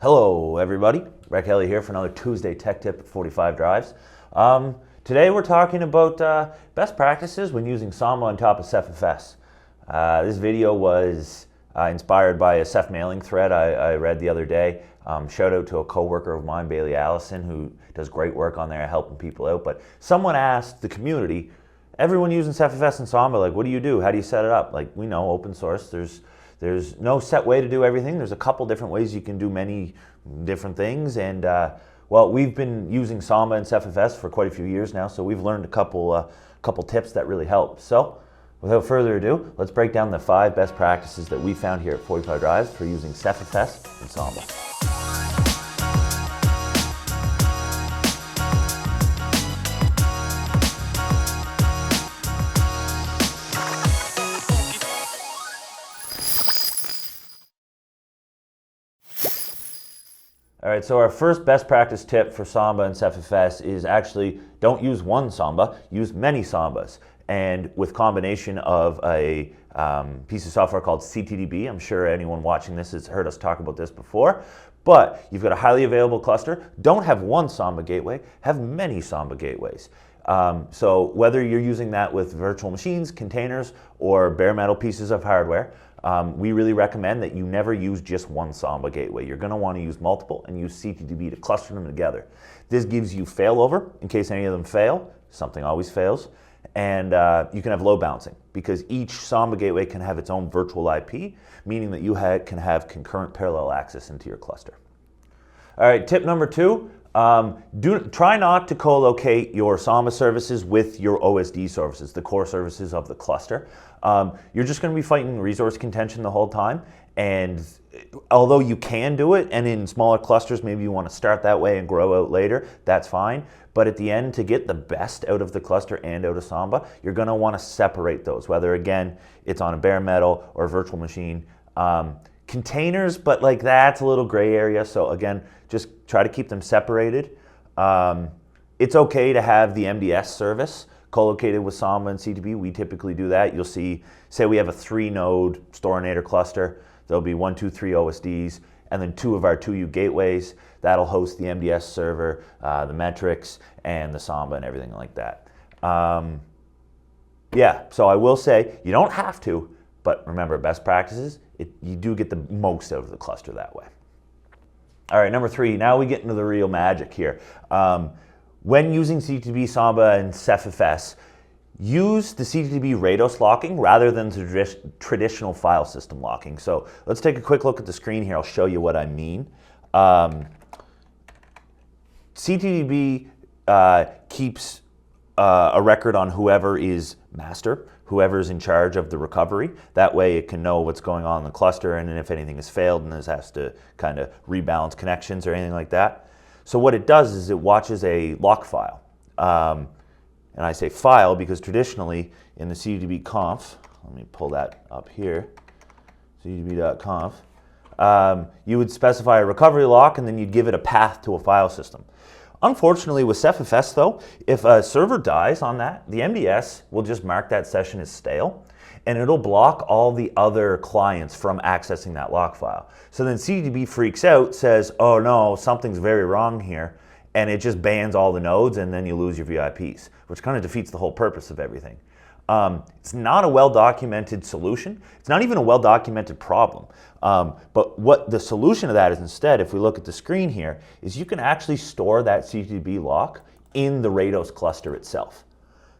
Hello everybody, Rec Ellie here for another Tuesday Tech Tip at 45 Drives. Today we're talking about best practices when using Samba on top of CephFS. This video was inspired by a Ceph mailing thread I read the other day. Shout out to a co-worker of mine, Bailey Allison, who does great work on there helping people out. But someone asked the community, everyone using CephFS and Samba, like, what do you do? How do you set it up? Like, we know open source, there's no set way to do everything. There's a couple different ways you can do many different things. And well, we've been using Samba and CephFS for quite a few years now, so we've learned a couple tips that really help. So without further ado, let's break down the 5 best practices that we found here at 45 Drives for using CephFS and Samba. All right, so our first best practice tip for Samba and CephFS is actually don't use one Samba, use many Sambas. And with combination of a piece of software called CTDB, I'm sure anyone watching this has heard us talk about this before, but you've got a highly available cluster. Don't have one Samba gateway, have many Samba gateways. So whether you're using that with virtual machines, containers, or bare metal pieces of hardware, we really recommend that you never use just one Samba gateway. You're going to want to use multiple and use CTDB to cluster them together. This gives you failover in case any of them fail. Something always fails. And you can have load balancing because each Samba gateway can have its own virtual IP, meaning that you can have concurrent parallel access into your cluster. All right, tip number 2. Try not to co-locate your Samba services with your OSD services, the core services of the cluster. You're just going to be fighting resource contention the whole time, and although you can do it, and in smaller clusters maybe you want to start that way and grow out later, that's fine. But at the end, to get the best out of the cluster and out of Samba, you're going to want to separate those, whether again it's on a bare metal or a virtual machine. Containers, but like that's a little gray area, so again, just try to keep them separated. It's okay to have the MDS service co-located with Samba and CTDB. We typically do that. You'll see, say we have a 3-node Storinator cluster, there'll be 1, 2, 3 OSDs, and then 2 of our 2U gateways. That'll host the MDS server, the metrics, and the Samba and everything like that. Yeah, so I will say, you don't have to, but remember, best practices, you do get the most out of the cluster that way. All right, number 3, now we get into the real magic here. When using CTDB, Samba, and CephFS, use the CTDB Rados locking rather than the traditional file system locking. So let's take a quick look at the screen here. I'll show you what I mean. CTDB keeps a record on whoever is master, whoever's in charge of the recovery. That way it can know what's going on in the cluster, and if anything has failed and has to kind of rebalance connections or anything like that. So what it does is it watches a lock file. And I say file because traditionally in the CTDB conf, let me pull that up here, ctdb.conf, you would specify a recovery lock and then you'd give it a path to a file system. Unfortunately with CephFS though, if a server dies on that, the MDS will just mark that session as stale and it'll block all the other clients from accessing that lock file. So then CTDB freaks out, says, oh no, something's very wrong here, and it just bans all the nodes and then you lose your VIPs, which kind of defeats the whole purpose of everything. It's not a well-documented solution. It's not even a well-documented problem. But what the solution to that is instead, if we look at the screen here, is you can actually store that CTDB lock in the Rados cluster itself.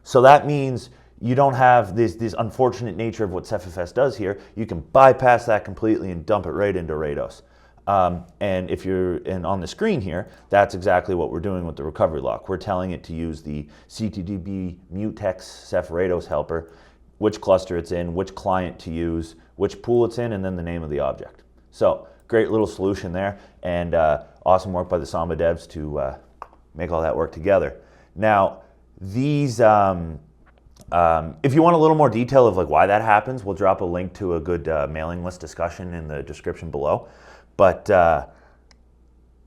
So that means you don't have this unfortunate nature of what CephFS does here. You can bypass that completely and dump it right into Rados. And if you're on the screen here, that's exactly what we're doing with the recovery lock. We're telling it to use the CTDB mutex Ceph Rados helper, which cluster it's in, which client to use, which pool it's in, and then the name of the object. So great little solution there, and awesome work by the Samba devs to make all that work together. Now, these, if you want a little more detail of like why that happens, we'll drop a link to a good mailing list discussion in the description below. But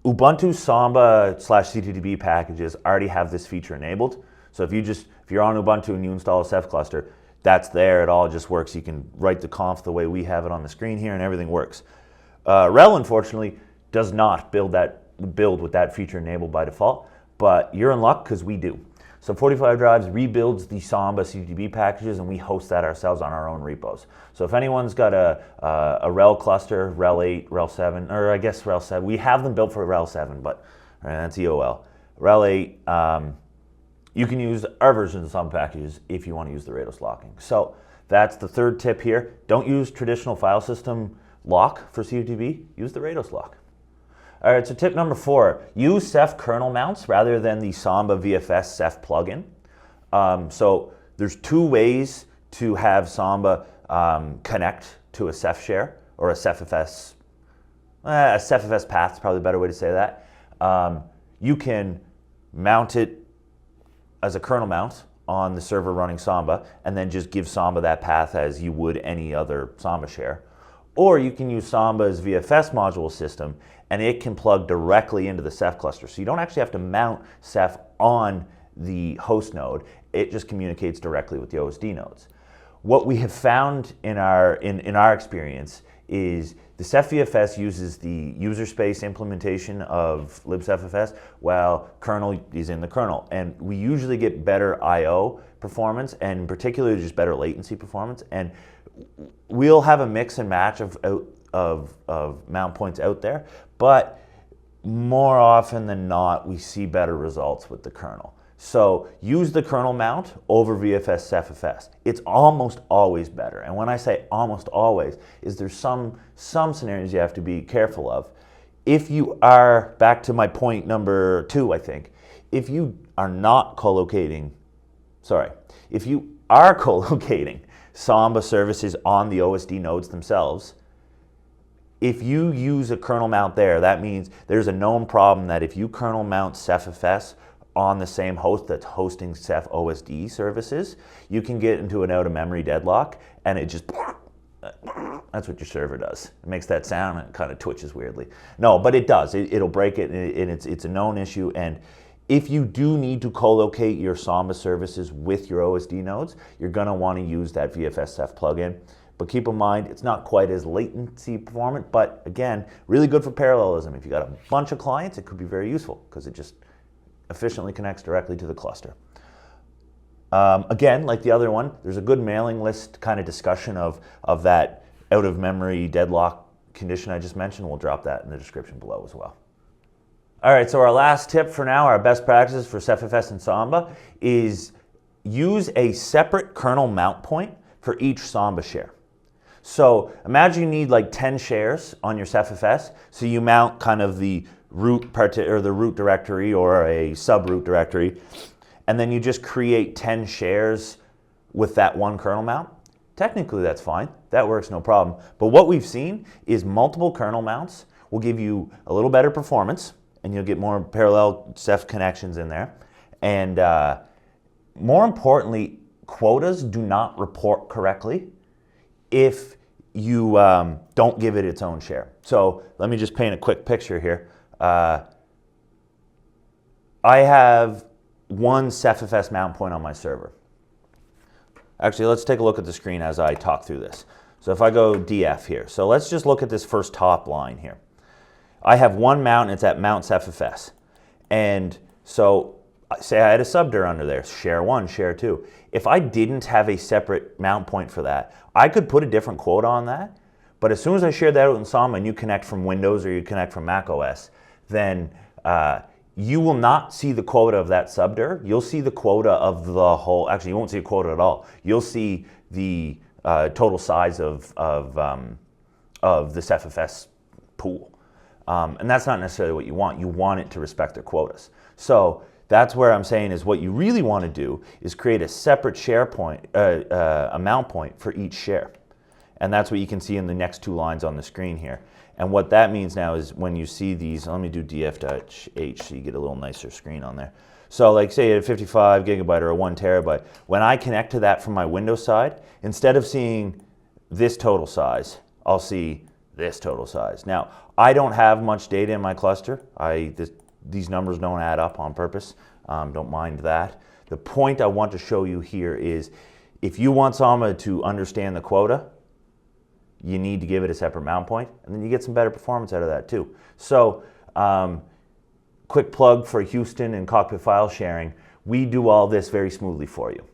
Ubuntu Samba / CTDB packages already have this feature enabled. So if you're on Ubuntu and you install a Ceph cluster, that's there. It all just works. You can write the conf the way we have it on the screen here, and everything works. RHEL, unfortunately, does not build with that feature enabled by default, but you're in luck because we do. So 45 Drives rebuilds the Samba CTDB packages, and we host that ourselves on our own repos. So if anyone's got a RHEL cluster, RHEL 8, RHEL 7, or I guess RHEL 7, we have them built for RHEL 7, but that's EOL. RHEL 8, you can use our version of Samba packages if you want to use the Rados locking. So that's the third tip here. Don't use traditional file system lock for CTDB, use the Rados lock. All right, so tip number 4, use Ceph kernel mounts rather than the Samba VFS Ceph plugin. So there's 2 ways to have Samba connect to a Ceph share or a CephFS. A CephFS path is probably a better way to say that. You can mount it as a kernel mount on the server running Samba and then just give Samba that path as you would any other Samba share. Or you can use Samba's VFS module system and it can plug directly into the Ceph cluster. So you don't actually have to mount Ceph on the host node. It just communicates directly with the OSD nodes. What we have found in our experience is the CephFS uses the user space implementation of libCephFS while kernel is in the kernel. And we usually get better I/O performance and particularly just better latency performance. And we'll have a mix and match of mount points out there, but more often than not, we see better results with the kernel. So use the kernel mount over VFS CephFS. It's almost always better. And when I say almost always, is there's some scenarios you have to be careful of. If you are, back to my point number 2, I think, if you are not co-locating, if you are co-locating Samba services on the OSD nodes themselves, if you use a kernel mount there, that means there's a known problem that if you kernel mount CephFS on the same host that's hosting Ceph OSD services, you can get into an out-of-memory deadlock, and it just, that's what your server does. It makes that sound and it kind of twitches weirdly. No, but it does. It'll break it, and it's a known issue. And if you do need to co-locate your Samba services with your OSD nodes, you're going to want to use that VFS Ceph plugin. But keep in mind, it's not quite as latency performant, but again, really good for parallelism. If you got a bunch of clients, it could be very useful because it just efficiently connects directly to the cluster. Again, like the other one, there's a good mailing list kind of discussion of that out-of-memory deadlock condition I just mentioned. We'll drop that in the description below as well. All right, so our last tip for now, our best practices for CephFS and Samba, is use a separate kernel mount point for each Samba share. So imagine you need like 10 shares on your CephFS, so you mount kind of the root directory or a sub-root directory, and then you just create 10 shares with that one kernel mount. Technically that's fine, that works no problem. But what we've seen is multiple kernel mounts will give you a little better performance, and you'll get more parallel Ceph connections in there. And more importantly, quotas do not report correctly if you don't give it its own share. So let me just paint a quick picture here. I have one CephFS mount point on my server. Actually, let's take a look at the screen as I talk through this. So if I go DF here, so let's just look at this first top line here. I have one mount, and it's at mount CephFS. And so say I had a subdir under there, share 1, share 2. If I didn't have a separate mount point for that, I could put a different quota on that. But as soon as I share that out in Samba and you connect from Windows or you connect from Mac OS, then you will not see the quota of that subdir. You'll see the quota of the whole, actually you won't see a quota at all. You'll see the total size of the CephFS pool. And that's not necessarily what you want. You want it to respect their quotas. So that's where I'm saying is what you really want to do is create a separate share point, a mount point for each share. And that's what you can see in the next 2 lines on the screen here. And what that means now is when you see these, let me do df.h so you get a little nicer screen on there. So like say a 55 gigabyte or a 1 terabyte, when I connect to that from my Windows side, instead of seeing this total size, I'll see this total size. Now, I don't have much data in my cluster. These numbers don't add up on purpose. Don't mind that. The point I want to show you here is if you want Samba to understand the quota, you need to give it a separate mount point, and then you get some better performance out of that too. So quick plug for Houston and cockpit file sharing. We do all this very smoothly for you.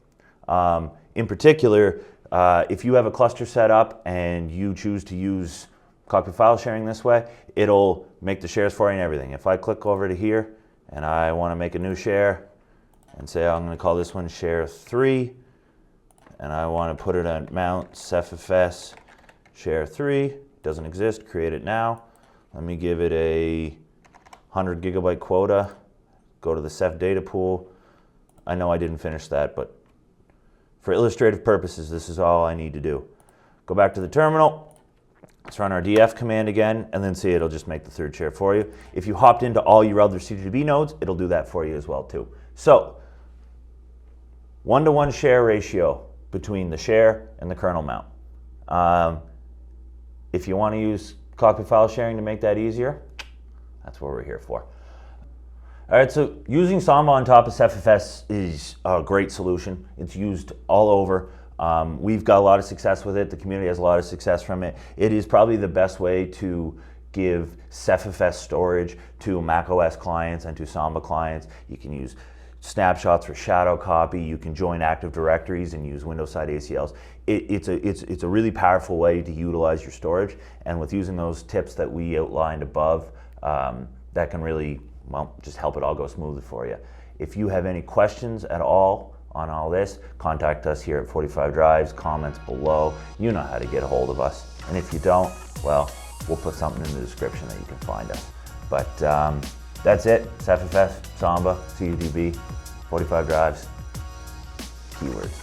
In particular, if you have a cluster set up and you choose to use cockpit file sharing this way, it'll make the shares for you and everything. If I click over to here and I want to make a new share and say I'm going to call this one share 3, and I want to put it on mount CephFS share 3, doesn't exist, create it now. Let me give it a 100 gigabyte quota, go to the Ceph data pool. I know I didn't finish that, but for illustrative purposes, this is all I need to do. Go back to the terminal. Let's run our df command again, and then see it'll just make the third share for you. If you hopped into all your other CTDB nodes, it'll do that for you as well too. So 1-to-1 share ratio between the share and the kernel mount. If you want to use cockpit file sharing to make that easier, that's what we're here for. All right, so using Samba on top of CephFS is a great solution. It's used all over. We've got a lot of success with it. The community has a lot of success from it. It is probably the best way to give CephFS storage to macOS clients and to Samba clients. You can use snapshots for shadow copy. You can join Active Directories and use Windows side ACLs. It's a really powerful way to utilize your storage. And with using those tips that we outlined above, that can really, well, just help it all go smoothly for you. If you have any questions at all on all this, contact us here at 45 Drives, comments below. You know how to get a hold of us. And if you don't, well, we'll put something in the description that you can find us. But that's it. CephFS, Samba, CTDB, 45 Drives, keywords.